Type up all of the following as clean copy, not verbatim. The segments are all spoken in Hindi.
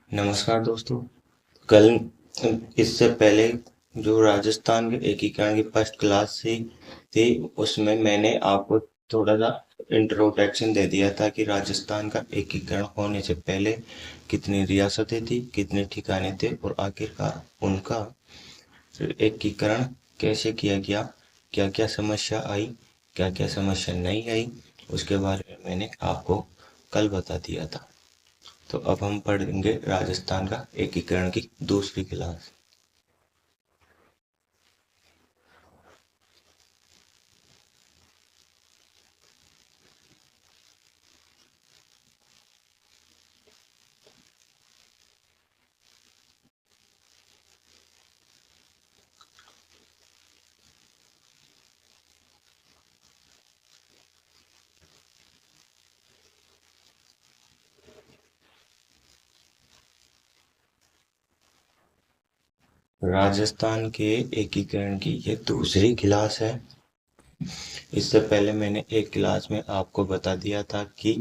नमस्कार दोस्तों। कल इससे पहले जो राजस्थान के एकीकरण की फर्स्ट क्लास थी उसमें मैंने आपको थोड़ा सा इंट्रोडक्शन दे दिया था कि राजस्थान का एकीकरण होने से पहले कितनी रियासतें थी, कितने ठिकाने थे और आखिरकार उनका एकीकरण कैसे किया गया, क्या क्या समस्या आई, क्या क्या समस्या नहीं आई, उसके बारे में मैंने आपको कल बता दिया था। तो अब हम पढ़ेंगे राजस्थान का एकीकरण की दूसरी क्लास। राजस्थान के एकीकरण की ये दूसरी क्लास है। इससे पहले मैंने एक क्लास में आपको बता दिया था कि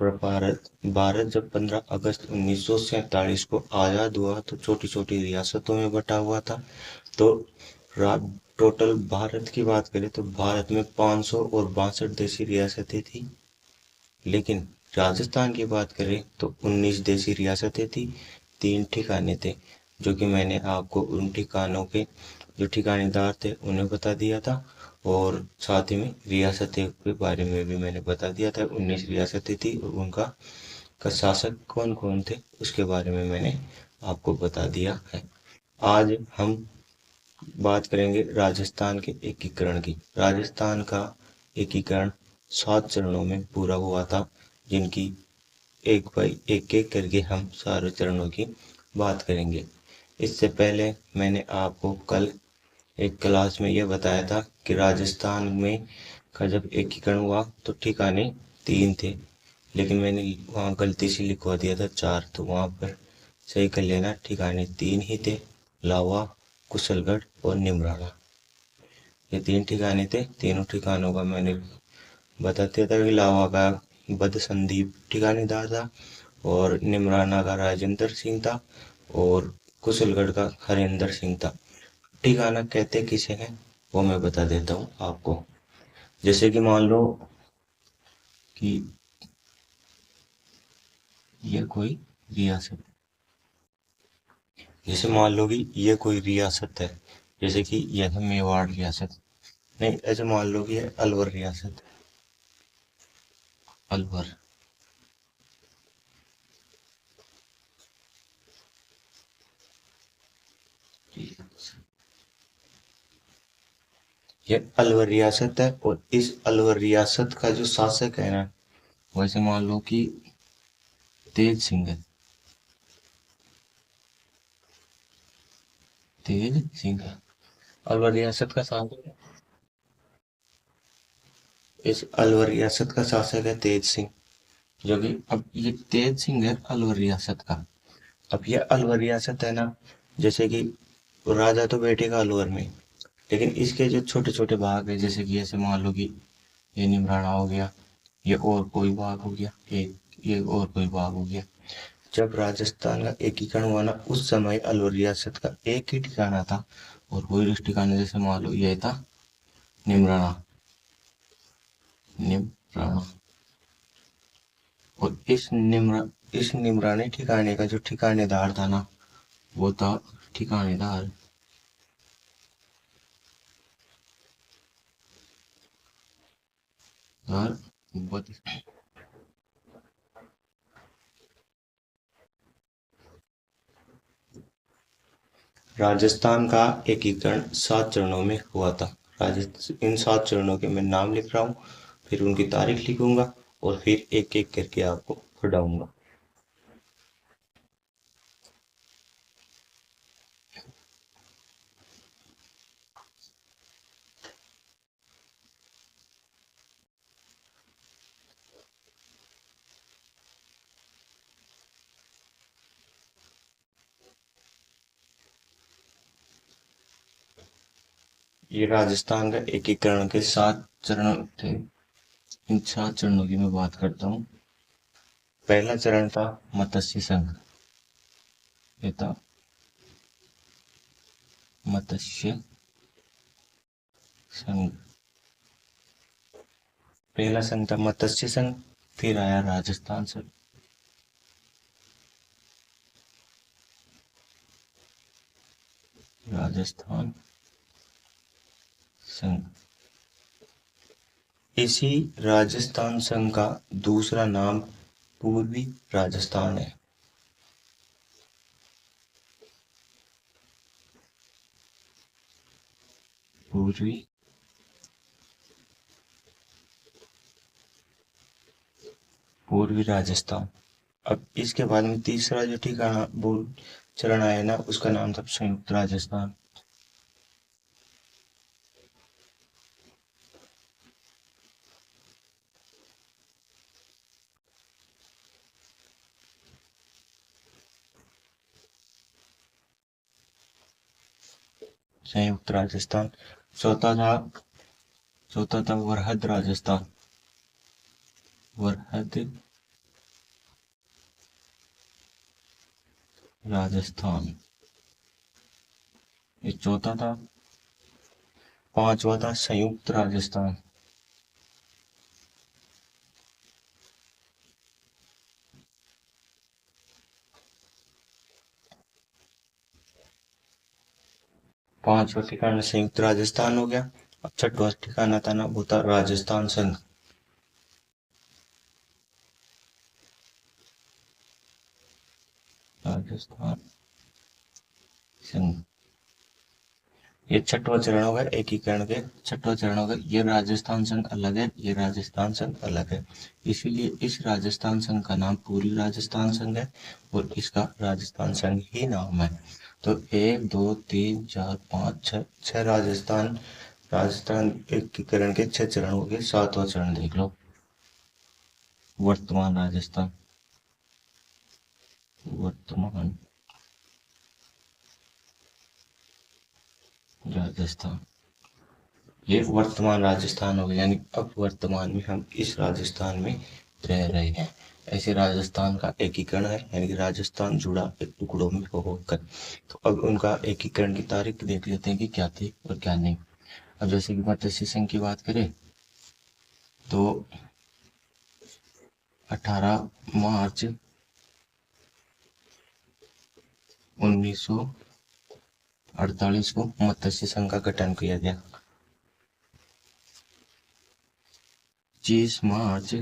भारत भारत जब 15 अगस्त 1947 को आज़ाद हुआ तो छोटी छोटी रियासतों में बटा हुआ था। तो टोटल भारत की बात करें तो भारत में 500 और 62 देशी रियासतें थी। लेकिन राजस्थान की बात करें तो 19 देशी रियासतें थी, तीन ठिकाने थे, जो कि मैंने आपको उन ठिकानों के जो ठिकानेदार थे उन्हें बता दिया था। और साथ ही में रियासतें के बारे में भी मैंने बता दिया था। 19 रियासतें थी और उनका का शासक कौन कौन थे उसके बारे में मैंने आपको बता दिया है। आज हम बात करेंगे राजस्थान के एकीकरण की। राजस्थान का एकीकरण 7 चरणों में पूरा हुआ था, जिनकी एक बाई एक करके हम सारे चरणों की बात करेंगे। इससे पहले मैंने आपको कल एक क्लास में यह बताया था कि राजस्थान में का जब एकीकरण हुआ तो ठिकाने 3 थे, लेकिन मैंने वहाँ गलती से लिखवा दिया था 4, तो वहाँ पर सही कर लेना, ठिकाने 3 ही थे। लावा, कुशलगढ़ और निमराना, ये 3 ठिकाने थे। तीनों ठिकानों का मैंने बता दिया था कि लावा का बद संदीप ठिकानेदार था और निमराना का राजेंद्र सिंह था और कुशलगढ़ का हरेंद्र सिंह था। ठिकाना कहते किसे हैं वो मैं बता देता हूँ आपको। जैसे कि मान लो कि ये कोई रियासत, जैसे मान लो कि ये कोई रियासत है, जैसे कि यह है मेवाड़ रियासत। नहीं, ऐसे मान लो कि ये अलवर रियासत है। अलवर, ये अलवर रियासत है और इस अलवर रियासत का जो शासक है ना, वैसे मान लो कि तेज सिंह है। तेज सिंह है अलवर रियासत का शासक है। इस अलवर रियासत का शासक है तेज सिंह, जो कि अब ये तेज सिंह है अलवर रियासत का। अब ये अलवर रियासत है ना, जैसे कि राजा तो बैठेगा अलवर में, लेकिन इसके जो छोटे छोटे भाग है, जैसे कि ऐसे मान लो कि ये निमराना हो गया, ये और कोई भाग हो गया, ये और कोई भाग हो गया। जब राजस्थान का एकीकरण हुआ ना, उस समय अलवर रियासत का एक ही ठिकाना था और वही उस ठिकाने, जैसे मान लो ये था निमराना। निमराना, और इस निमराने ठिकाने का जो ठिकानेदार था ना, वो था ठिकानेदार दार बद। राजस्थान का एकीकरण 7 चरणों में हुआ था। इन 7 चरणों के मैं नाम लिख रहा हूँ, फिर उनकी तारीख लिखूंगा और फिर एक एक करके आपको पढ़ाऊंगा। ये राजस्थान का एकीकरण के 7 चरण थे। इन 7 चरणों की मैं बात करता हूँ। पहला चरण था मत्स्य संघ। पिता मत्स्य संघ। पहला संघ था मत्स्य संघ, फिर आया राजस्थान संघ। राजस्थान संघ। इसी राजस्थान संघ का दूसरा नाम पूर्वी राजस्थान है। पूर्वी पूर्वी राजस्थान। अब इसके बाद में तीसरा जो ठिकाना बोल चरण आया ना, उसका नाम था संयुक्त राजस्थान। संयुक्त राजस्थान। चौथा था वरहद राजस्थान। वरहद राजस्थान, ये चौथा था। पांचवा था संयुक्त राजस्थान। पांचवा ठिकाना संयुक्त राजस्थान हो गया। अब छठवा ठिकाना था ना, वो था राजस्थान संघ। राजस्थान संघ, ये छठवा चरण होगा एकीकरण के। छठवा चरण होगा, ये राजस्थान संघ अलग है, ये राजस्थान संघ अलग है, इसीलिए इस राजस्थान संघ का नाम पूर्वी राजस्थान संघ है और इसका राजस्थान संघ ही नाम है। तो 1 2 3 4 5 छह राजस्थान राजस्थान एकीकरण के 6 चरण हो गए। सातवां चरण देख लो, वर्तमान राजस्थान। वर्तमान राजस्थान, ये वर्तमान राजस्थान हो गया, यानी अब वर्तमान में हम इस राजस्थान में रह रहे हैं। ऐसे राजस्थान का एकीकरण है, यानी कि राजस्थान जुड़ा एक टुकड़ों में होकर। तो अब उनका एकीकरण की तारीख देख लेते हैं कि क्या थी और क्या नहीं। अब जैसे कि मत्स्य संघ की बात करें तो 18 मार्च 1948 को मत्स्य संघ का गठन किया गया। 25 मार्च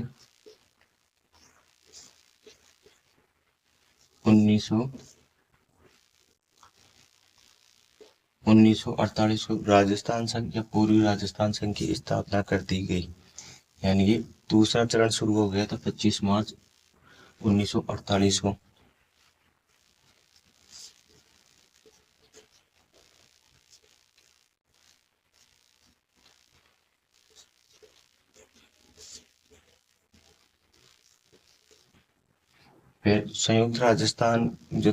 1948 को राजस्थान संघ या पूर्वी राजस्थान संघ की स्थापना कर दी गई। यानी कि दूसरा चरण शुरू हो गया था 25 मार्च 1948 को। फिर संयुक्त राजस्थान जो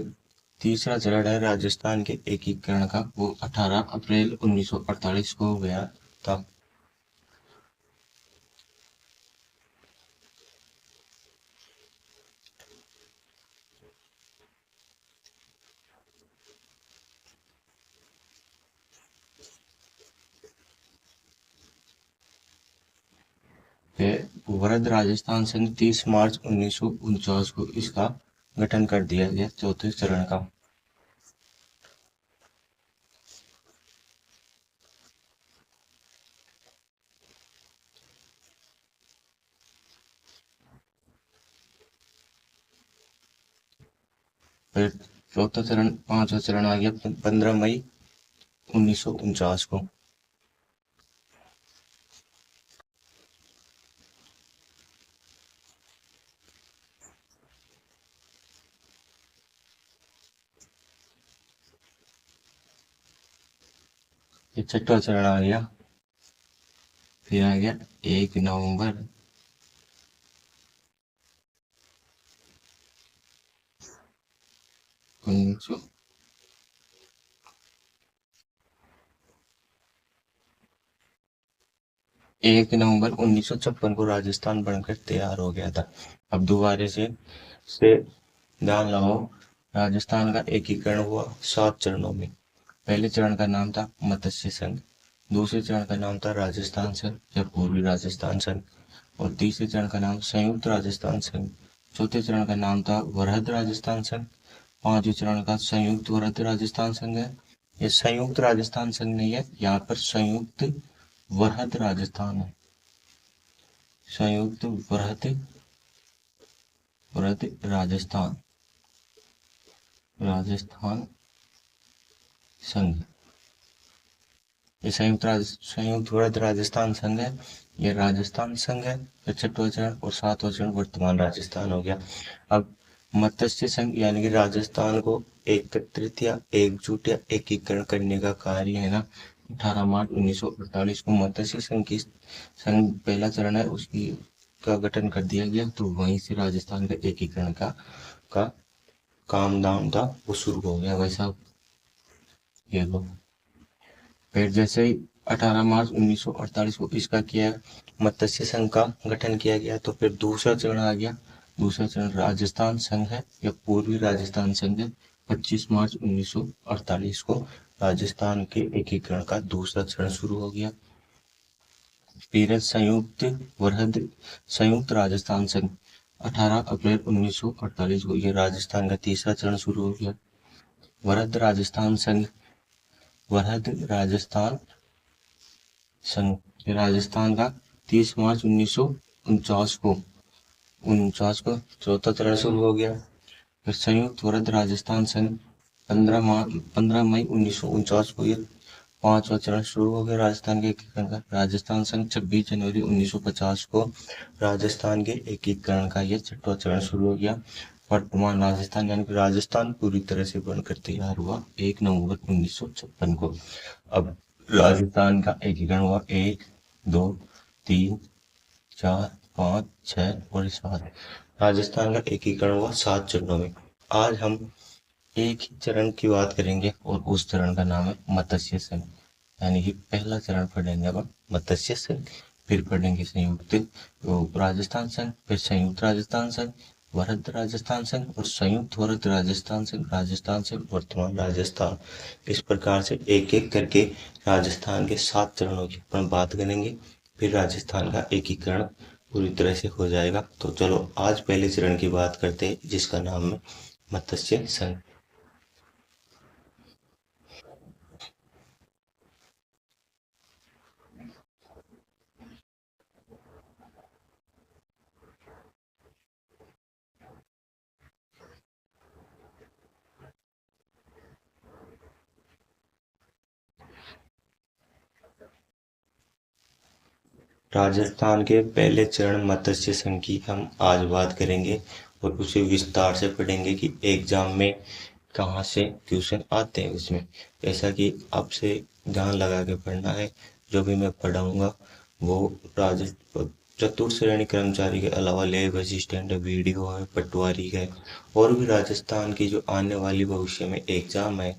तीसरा चरण है राजस्थान के एकीकरण का, वो 18 अप्रैल 1948 को हो गया था। फिर वरद राजस्थान संघ 30 मार्च 1949 को इसका गठन कर दिया गया, चौथे चरण का। फिर चौथा चरण, पांचवा चरण आ गया 15 मई 1949 को। ये छठवा चरण आ गया। फिर आ गया 1 नवंबर 1900 1 नवंबर 1956 को राजस्थान बनकर तैयार हो गया था। अब दोबारा से ध्यान लगाओ, राजस्थान का एकीकरण हुआ 7 चरणों में। पहले चरण का नाम था मत्स्य संघ, दूसरे चरण का नाम था राजस्थान संघ या पूर्वी राजस्थान संघ, और तीसरे चरण का नाम संयुक्त राजस्थान संघ। चौथे चरण का नाम था वरहद राजस्थान संघ। पांचवें चरण का संयुक्त वरहद राजस्थान संघ है। ये संयुक्त राजस्थान संघ नहीं है, यहाँ पर संयुक्त वरहद राजस्थान है। संयुक्त वरहद वरहद राजस्थान राजस्थान संघ। ये संयुक्त वरहद राजस्थान संघ है। ये राजस्थान संघ है। फिर छठवां चरण और सातवां चरण वर्तमान राजस्थान हो गया। अब मत्स्य संघ यानी कि राजस्थान को एकत्रित या एकजुट या एकीकरण करने का कार्य है ना, 18 मार्च 1948 को मत्स्य संघ की संघ पहला चरण है उसकी का गठन कर दिया गया। तो वहीं से राजस्थान का एकीकरण का काम दाम था वो शुरू हो गया भाई साहब। ये लो, फिर जैसे ही 18 मार्च 1948 को इसका किया मत्स्य संघ का गठन किया गया, तो फिर दूसरा चरण आ गया। दूसरा चरण राजस्थान संघ है या पूर्वी राजस्थान संघ है। 25 मार्च 1948 को राजस्थान के एकीकरण का दूसरा चरण शुरू हो गया। फिर संयुक्त राजस्थान संघ 18 अप्रैल 1948 को यह राजस्थान का तीसरा चरण शुरू हो गया। वरहद राजस्थान संघ वरहद राजस्थान संघ राजस्थान का 30 मार्च 1949 को चौथा चरण शुरू हो गया। फिर संयुक्त वरहद राजस्थान संघ 15 मई 1949 को यह पांचवा चरण शुरू हो गया राजस्थान के एकीकरण का। राजस्थान संघ 26 जनवरी 1950 को राजस्थान के एकीकरण का यह छठवां चरण शुरू हो गया। वर्तमान राजस्थान यानी कि राजस्थान पूरी तरह से बनकर तैयार हुआ 1 नवंबर 1956 को। अब राजस्थान का एकीकरण हुआ 1, 2, 3, 4, 5, 6 और 7। राजस्थान का एकीकरण हुआ 7 चरणों में। आज हम एक ही चरण की बात करेंगे और उस चरण का नाम है मत्स्य संघ। यानी कि पहला चरण पढ़ेंगे अब मत्स्य संघ, फिर पढ़ेंगे संयुक्त राजस्थान संघ, फिर संयुक्त राजस्थान संघ, वरहद राजस्थान संघ और संयुक्त वरहद राजस्थान संघ, राजस्थान संघ, वर्तमान राजस्थान। इस प्रकार से एक एक करके राजस्थान के 7 चरणों की अपन बात करेंगे। फिर राजस्थान का एकीकरण पूरी तरह से हो जाएगा। तो चलो आज पहले चरण की बात करते हैं जिसका नाम है मत्स्य संघ। राजस्थान के पहले चरण मत्स्य संघ की हम आज बात करेंगे और उसे विस्तार से पढ़ेंगे कि एग्जाम में कहाँ से क्वेश्चन आते हैं उसमें। ऐसा कि आपसे ध्यान लगा के पढ़ना है। जो भी मैं पढ़ाऊंगा वो चतुर्थ श्रेणी कर्मचारी के अलावा लेब असिस्टेंट है, वीडियो है, पटवारी है, और भी राजस्थान की जो आने वाली भविष्य में एग्जाम है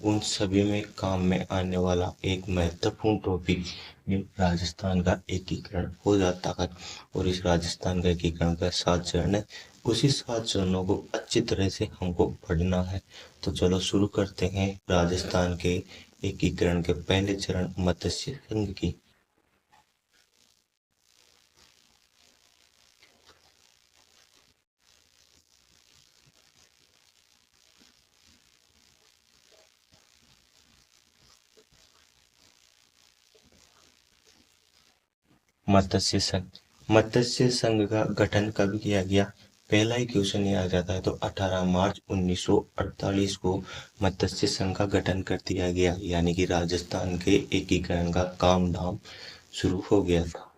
उन सभी में काम में आने वाला एक महत्वपूर्ण टॉपिक ये राजस्थान का एकीकरण हो जाता है। और इस राजस्थान का एकीकरण का 7 चरण है। उसी 7 चरणों को अच्छी तरह से हमको पढ़ना है। तो चलो शुरू करते हैं राजस्थान के एकीकरण के पहले चरण मत्स्य संघ की। मत्स्य संघ मत्स्य संघ का गठन कब किया गया? पहला ही क्वेश्चन ये आ जाता है तो 18 मार्च 1948 को मत्स्य संघ का गठन कर दिया गया, यानी कि राजस्थान के एकीकरण का काम धाम शुरू हो गया था।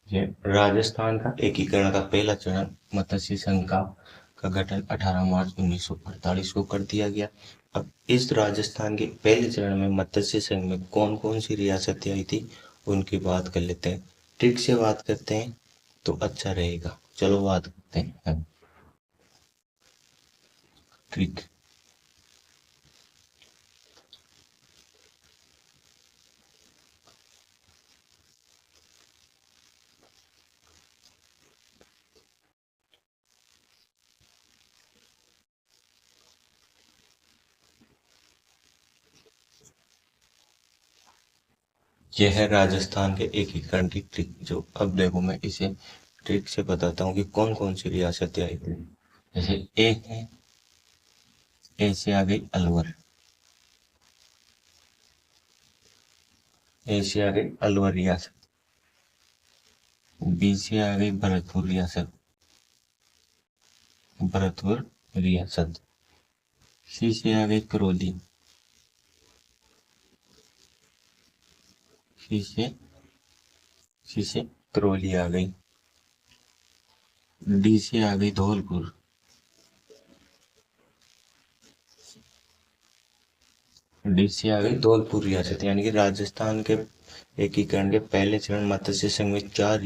ये राजस्थान का एकीकरण का पहला चरण मत्स्य संघ का गठन 18 मार्च 1948 को कर दिया गया। अब इस राजस्थान के पहले चरण में मत्स्य संघ में कौन कौन सी रियासतें आई थी उनकी बात कर लेते हैं। ठीक से बात करते हैं तो अच्छा रहेगा। चलो बात करते हैं। ठीक। यह है राजस्थान के एकीकरण की ट्रिक। जो अब देखो मैं इसे ट्रिक से बताता हूँ कि कौन कौन सी रियासतें आई थी। जैसे ए है, ए से आ गई अलवर, ए से आ गई अलवर रियासत। बी से आ गई भरतपुर रियासत, भरतपुर रियासत। सी से आ गई करौली, सी से सी से करौली आ गई। डी से आ गई धौलपुर, डी से आ गई धौलपुर रियासत। यानी कि राजस्थान के एकीकरण के पहले चरण मत्स्य संघ में 4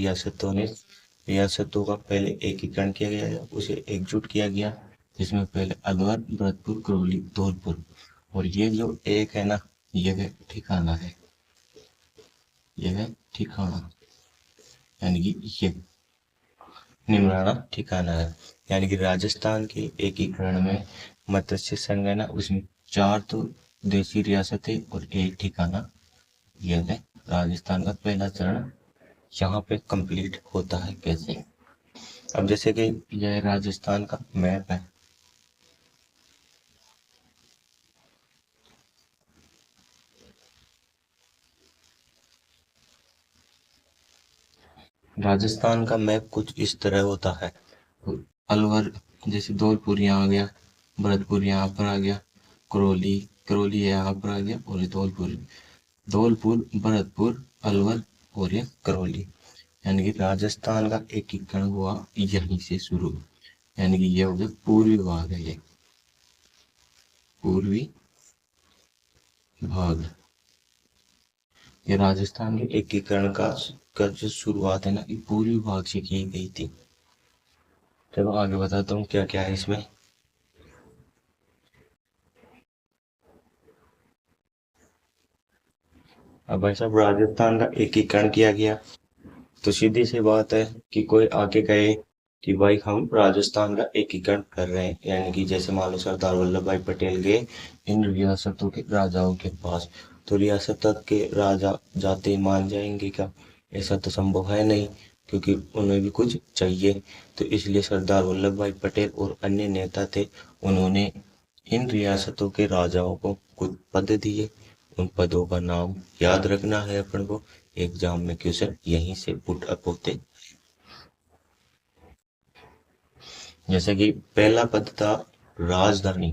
रियासतों का पहले एकीकरण किया गया, उसे एकजुट किया गया, जिसमें पहले अलवर, भरतपुर, करौली, धौलपुर। और ये जो एक है ना, यह ठिकाना है, यह ठिकाना यानी कि ये निमराना ठिकाना है। यानी कि राजस्थान के एकीकरण में मत्स्य संघ है ना, उसमें 4 तो देशी रियासतें और एक ठिकाना। यह है राजस्थान का पहला चरण यहाँ पे कंप्लीट होता है। कैसे? अब जैसे कि यह राजस्थान का मैप है, राजस्थान का मैप कुछ इस तरह होता है। अलवर जैसे धौलपुर यहाँ आ गया, भरतपुर यहाँ पर आ गया, करौली करौली यहाँ पर आ गया, और धौलपुर भरतपुर अलवर और ये करौली। यानी कि राजस्थान का एकीकरण हुआ यहीं से शुरू। यानी कि ये हो गया पूर्वी भाग है, ये पूर्वी भाग। ये राजस्थान के एकीकरण का जो शुरुआत है ना, ये पूर्वी भाग से की गई थी। चलो आगे बताता हूँ क्या क्या है इसमें। अब भाई साहब राजस्थान का एकीकरण किया गया, तो सीधी सी बात है कि कोई आके कहे कि भाई हम राजस्थान का एकीकरण कर रहे हैं, यानी कि जैसे मान लो सरदार वल्लभ भाई पटेल गए इन रियासतों के राजाओं के पास, तो रियासत के राजा जाते ही मान जाएंगे क्या? ऐसा तो संभव है नहीं, क्योंकि उन्हें भी कुछ चाहिए। तो इसलिए सरदार वल्लभ भाई पटेल और अन्य नेता थे, उन्होंने इन रियासतों के राजाओं को कुछ पद दिए। उन पदों का नाम याद रखना है अपन को, एग्जाम में क्वेश्चन यहीं से पुट अप होते। जैसे कि पहला पद था राजधानी।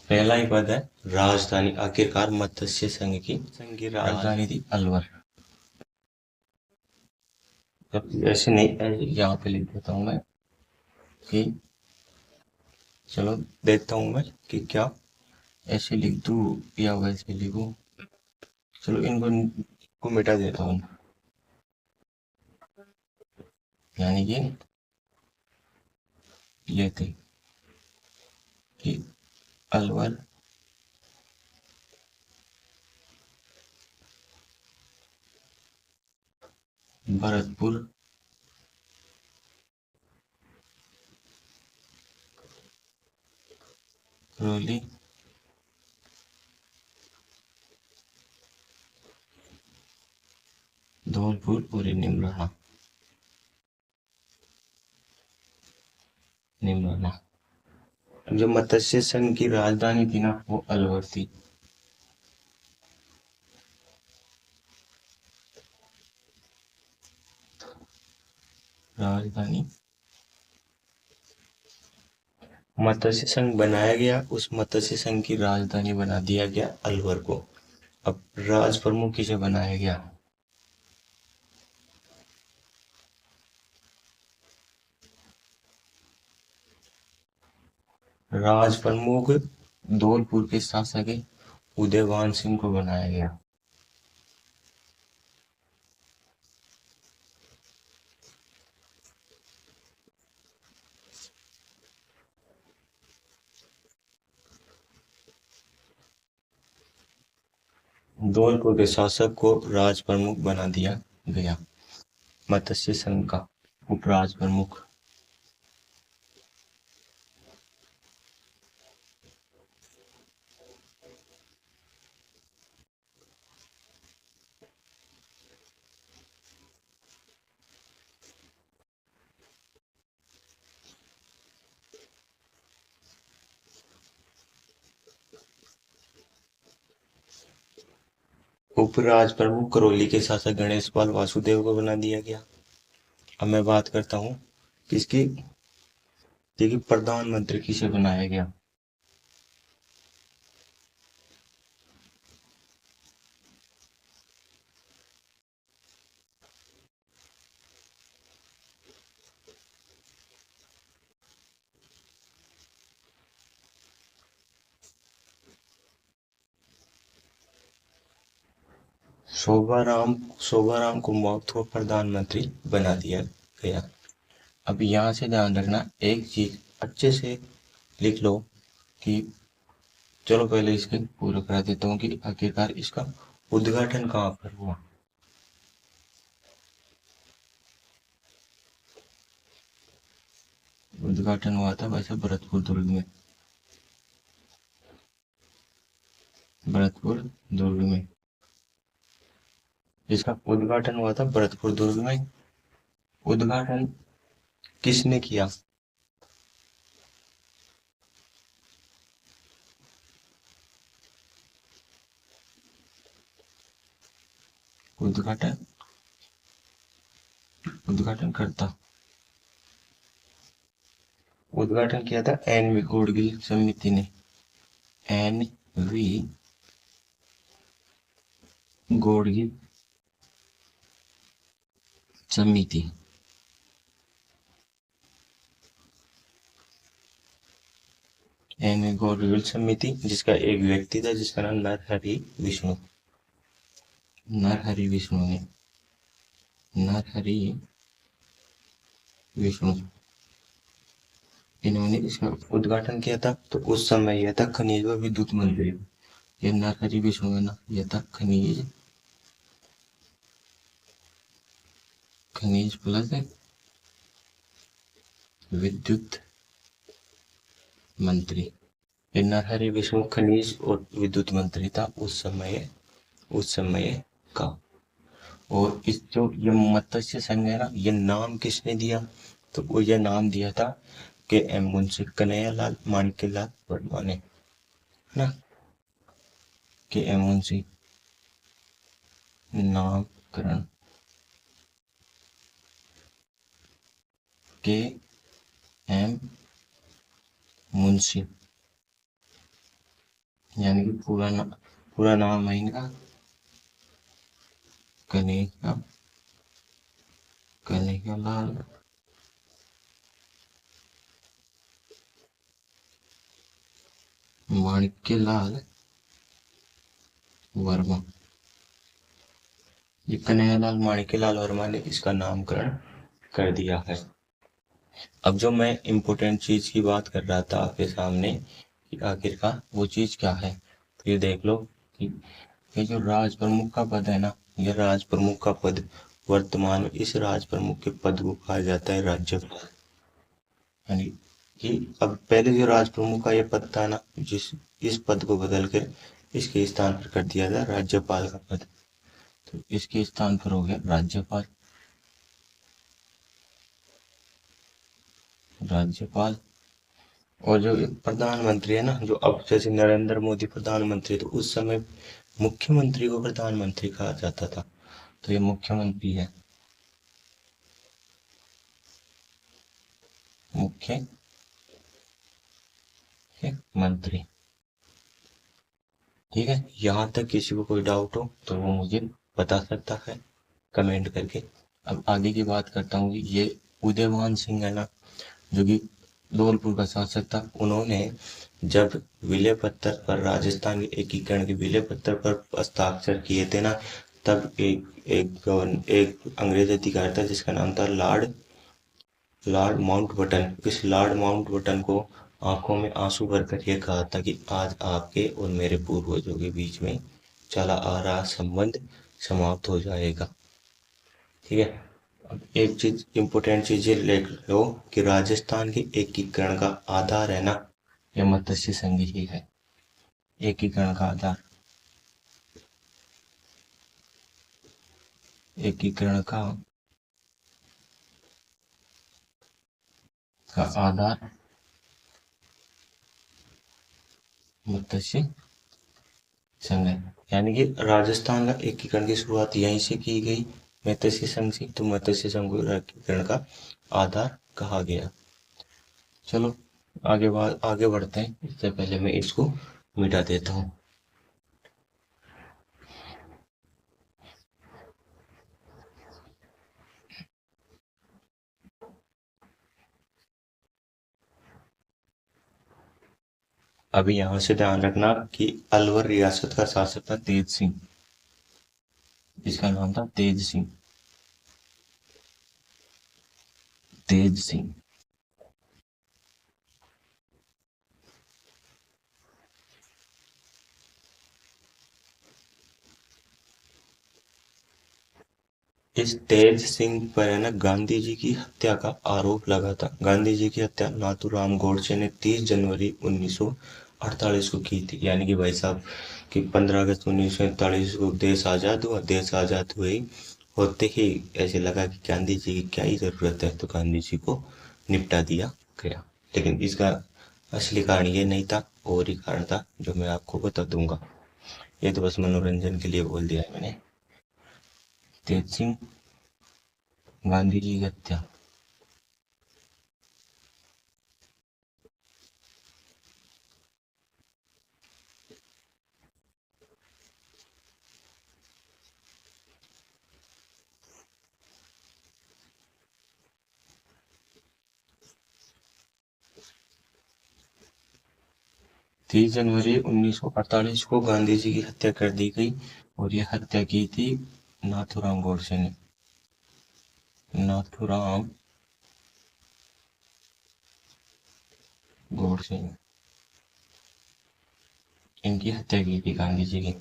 पहला ही पद है राजधानी। आखिरकार मत्स्य संघ की राजधानी थी अलवर। जब ऐसे नहीं, यहाँ पे लिख देता हूँ मैं कि, चलो देखता हूँ मैं कि क्या ऐसे लिख दूँ या वैसे लिखूँ। चलो इनको को मिटा देता हूँ। यानी कि ये थे कि अलवर, भरतपुर, करौली, धौलपुर और निमराना। निमराना जो मत्स्य संघ की राजधानी थी ना, वो अलवर थी। राजधानी मत्स्य संघ बनाया गया, उस मत्स्य संघ की राजधानी बना दिया गया अलवर को। अब राज प्रमुख किसे बनाया गया? राज प्रमुख धौलपुर के शासक उदयभान सिंह को बनाया गया। धौलपुर के शासक को राज प्रमुख बना दिया गया मत्स्य संघ का। उपराज प्रमुख। उपराज प्रमुख करौली के शासक गणेश पाल वासुदेव को बना दिया गया। अब मैं बात करता हूँ किसकी, देखिए प्रधानमंत्री किसे बनाया गया। शोभाराम को मौत को प्रधानमंत्री बना दिया गया। अब यहाँ से ध्यान रखना, एक चीज अच्छे से लिख लो कि, चलो पहले इसके पूरा करा देता हूँ कि आखिरकार इसका उद्घाटन कहाँ पर हुआ। उद्घाटन हुआ था वैसे भरतपुर दुर्ग में, भरतपुर दुर्ग में इसका उद्घाटन हुआ था, भरतपुर दुर्ग में। उद्घाटन किसने किया? उद्घाटन उद्घाटन करता उद्घाटन किया था एन.वी. गौड़गिल समिति ने। एन.वी. गौड़गिल समिति। एन.वी. गौड़गिल समिति, जिसका एक व्यक्ति था जिसका नाम नरहरि विष्णु। नरहरि विष्णु ने, नरहरि विष्णु, इन्होंने इसका उद्घाटन किया था। तो उस समय यह था खनिज व विद्युत मंत्री। ये नरहरि विष्णु है ना, यह था खनिज प्लस विद्युत मंत्री। ये नरहरि विष्णु खनिज और विद्युत मंत्री था उस समय का। और इस जो ये मत्स्य संघ है ना, ये नाम किसने दिया? तो वो ये नाम दिया था के एम मुंशी कन्हैयालाल माणिक्यलाल वर्मा ने, ना, के एम मुंशी नामकरण के एम मुंशी, यानी कि पूरा नाम है इनका कन्हैयालाल माणिक्यलाल वर्मा। ये कन्हैयालाल माणिक्यलाल वर्मा ने इसका नामकरण कर दिया है। अब जो मैं इम्पोर्टेंट चीज की बात कर रहा था आपके सामने कि आखिरकार वो चीज क्या है, तो ये देख लो कि ये जो राज प्रमुख का पद है ना, ये राज प्रमुख का पद, वर्तमान में इस राज प्रमुख के पद को कहा जाता है राज्यपाल। यानी कि अब पहले जो राज प्रमुख का ये पद था ना, इस पद को बदल कर इसके स्थान पर कर दिया था राज्यपाल का पद। तो इसके स्थान पर हो गया राज्यपाल। और जो प्रधानमंत्री है ना, जो अब जैसे नरेंद्र मोदी प्रधानमंत्री, तो उस समय मुख्यमंत्री को प्रधानमंत्री कहा जाता था। तो ये मुख्यमंत्री है, मुख्यमंत्री। ठीक है, यहाँ तक किसी को कोई डाउट हो तो वो मुझे बता सकता है कमेंट करके। अब आगे की बात करता हूँ कि ये उदयमान सिंह है ना, जो कि धौलपुर का शासक था, उन्होंने जब विलय पत्र पर, राजस्थान के एकीकरण के विलय पत्र पर हस्ताक्षर किए थे ना, तब एक अंग्रेज अधिकारी था जिसका नाम था लॉर्ड माउंटबेटन। इस लॉर्ड माउंटबेटन को आंखों में आंसू भरकर यह कहा था कि आज आपके और मेरे पूर्वजों के बीच में चला आ रहा संबंध समाप्त हो जाएगा। ठीक है, एक चीज इंपॉर्टेंट चीज ये लिख लो कि राजस्थान के एकीकरण का आधार है ना, ये मत्स्य संघ ही है। एकीकरण का आधार, एकीकरण का आधार मत्स्य संघ है। यानी कि राजस्थान का एकीकरण की शुरुआत यहीं से की गई, मत्स्य संघ से, तो मत्स्य संघ को एकीकरण का आधार कहा गया। चलो आगे बढ़ते हैं। इससे पहले मैं इसको मिटा देता हूँ। अभी यहां से ध्यान रखना कि अलवर रियासत का शासक था तेज सिंह। इसका नाम था तेज सिंह। तेज सिंह। इस तेज सिंह पर है ना गांधी जी की हत्या का आरोप लगा था। गांधी जी की हत्या नाथूराम गोडसे ने 30 जनवरी 1948 को की थी। यानी कि भाई साहब कि 15 अगस्त 1947 को देश आजाद हुआ। देश आजाद हुए होते ही ऐसे लगा कि गांधी जी की क्या ही जरूरत है, तो गांधी जी को निपटा दिया गया। लेकिन इसका असली कारण ये नहीं था, और ही कारण था जो मैं आपको बता दूंगा। ये तो बस मनोरंजन के लिए बोल दिया है मैंने। तेज सिंह, गांधी जी की हत्या। 30 जनवरी 1948 को गांधी जी की हत्या कर दी गई, और ये हत्या की थी नाथूराम गोडसे ने। नाथूराम गोडसे ने इनकी हत्या की थी गांधी जी की।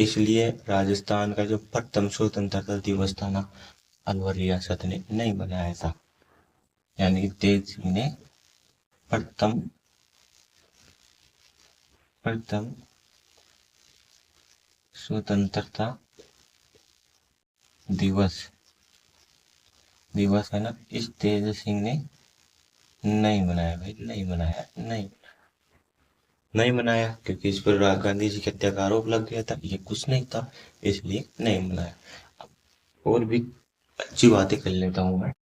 इसलिए राजस्थान का जो प्रथम स्वतंत्रता दिवस था ना, अलवर रियासत ने नहीं बनाया था। यानी कि तेज सिंह ने प्रथम प्रथम स्वतंत्रता दिवस दिवस है ना, इस तेज सिंह ने नहीं मनाया भाई, नहीं मनाया, नहीं मनाया, क्योंकि इस पर गांधी जी की हत्या का आरोप लग गया था। ये कुछ नहीं था, इसलिए नहीं मनाया। और भी अच्छी बातें कर लेता हूँ मैं।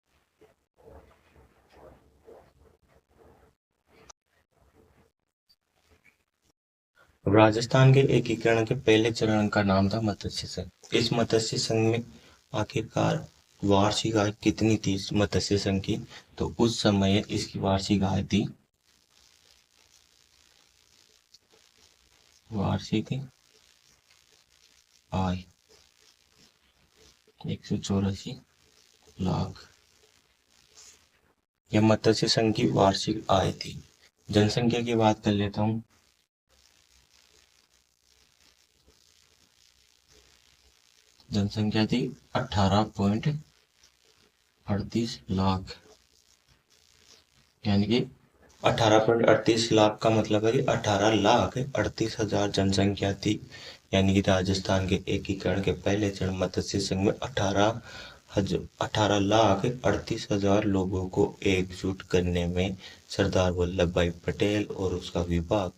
राजस्थान के एकीकरण के पहले चरण का नाम था मत्स्य संघ। इस मत्स्य संघ में आखिरकार वार्षिक आय कितनी थी इस मत्स्य संघ की? तो उस समय इसकी वार्षिक आय थी, वार्षिक आय 184 लाख। यह मत्स्य संघ की वार्षिक आय थी। जनसंख्या की बात कर लेता हूँ। जनसंख्या थी 18.38 लाख। यानी कि 18.38 लाख का मतलब है कि 18,38,000 जनसंख्या थी। यानी कि राजस्थान के एकीकरण के पहले चरण मत्स्य संघ में 18,38,000 लोगों को एकजुट करने में सरदार वल्लभ भाई पटेल और उसका विभाग,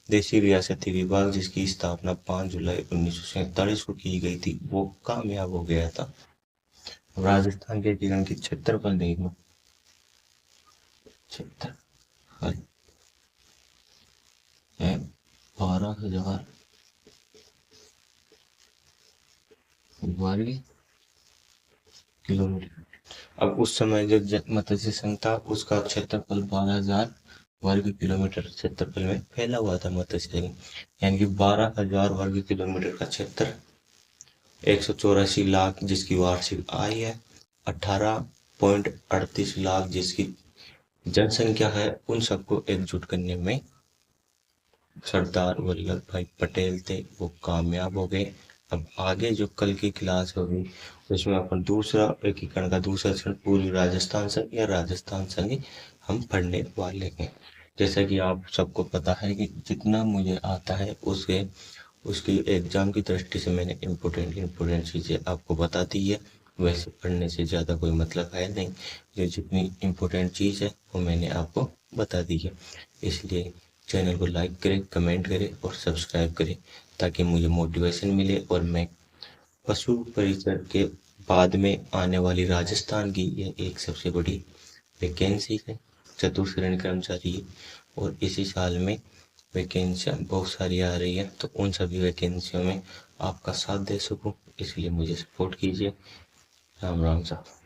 देशी रियासती विभाग, जिसकी स्थापना 5 जुलाई 1947 को की गई थी, वो कामयाब हो गया था। राजस्थान के एकीकरण की क्षेत्रफल देख लो। क्षेत्रफल है 12,000 वर्ग किलोमीटर। अब उस समय जो मत्स्य संघ था उसका क्षेत्रफल 12,000 वर्ग किलोमीटर क्षेत्रफल में फैला हुआ था मत्स्य संघ। यानी कि 12,000 वर्ग किलोमीटर का क्षेत्र, 184 लाख जिसकी वार्षिक आय है, 18.38 लाख जिसकी जनसंख्या है, उन सबको एकजुट करने में सरदार वल्लभ भाई पटेल थे, वो कामयाब हो गए। अब आगे जो कल की क्लास होगी उसमें अपन दूसरा एकीकरण का दूसरा चरण पूर्वी राजस्थान संघ या राजस्थान संघ हम पढ़ने वाले हैं। जैसा कि आप सबको पता है कि जितना मुझे आता है उसके उसकी एग्जाम की दृष्टि से मैंने इम्पोर्टेंट चीज़ें आपको बता दी है। वैसे पढ़ने से ज़्यादा कोई मतलब है नहीं, जो जितनी इम्पोर्टेंट चीज़ है वो मैंने आपको बता दी है। इसलिए चैनल को लाइक करें, कमेंट करें और सब्सक्राइब करें ताकि मुझे मोटिवेशन मिले और मैं पशु परिचर के बाद में आने वाली राजस्थान की यह एक सबसे बड़ी वैकेंसी है, चतुश्रेणी कर्मचारी है और इसी साल में वैकेंसियाँ बहुत सारी आ रही है, तो उन सभी वैकेंसियों में आपका साथ दे सकूं इसलिए मुझे सपोर्ट कीजिए। राम राम साहब।